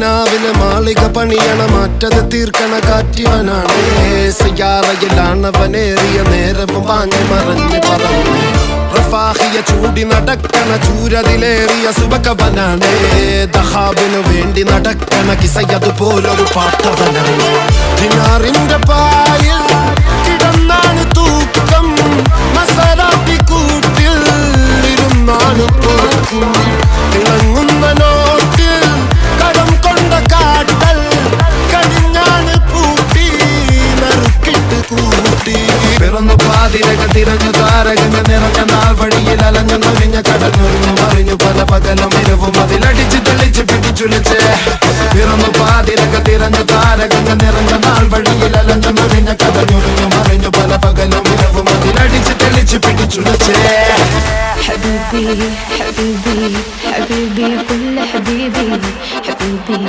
നാവിലെ മാളിക പണിയണ മാറ്റത് തീർക്കണ കാറ്റിവനാണ് സയ്യാറയിലാണവനേറിയ നേരവും പാഞ്ഞു മറഞ്ഞു പറന്നു റഫാഹിയ ചൂടി നടക്കണ ചൂരതിലേറിയ സുബകവനാണ് ദഹാബിനു വേണ്ടി നടക്കണ കിസയതുപോലൊരു പാട്ടവനാണ് ദിനാറിന്റെ പായിൽ കിടന്നാണ് തൂക്കം മസറാത്തി കൂട്ടിൽ ഇരുന്നാണ് പോക്കും തിളങ്ങുന്ന നോട്ടിൽ കടം കൊണ്ട കാട്ടൽ കടിഞ്ഞാണ് പൂട്ടി നറുക്കിട്ട് കൂട്ടി പിറന്നു പാതിരക തിരഞ്ഞു താരകങ്ങ നിറഞ്ഞ നാൾ വഴിയിൽ അലഞ്ഞു നൊരിഞ്ഞ കടന്നുറിഞ്ഞു മറിഞ്ഞു പല പകലും ഇരവും അതിലടിച്ച് തെളിച്ച് പിടിച്ചുലിച്ച് പിറന്നു പാതിരക തിരഞ്ഞു താരകങ്ങ നിറഞ്ഞ നാൾ വഴിയിൽ അലഞ്ഞു നൊരിഞ്ഞ കടന്നുറിഞ്ഞു മറിഞ്ഞു പല പകലും ഇരവും അതിലടിച്ച് തെളിച്ച് പിടിച്ചുലിച്ച് حبيبي حبيبي حبيبي كل حبيبي حبيبي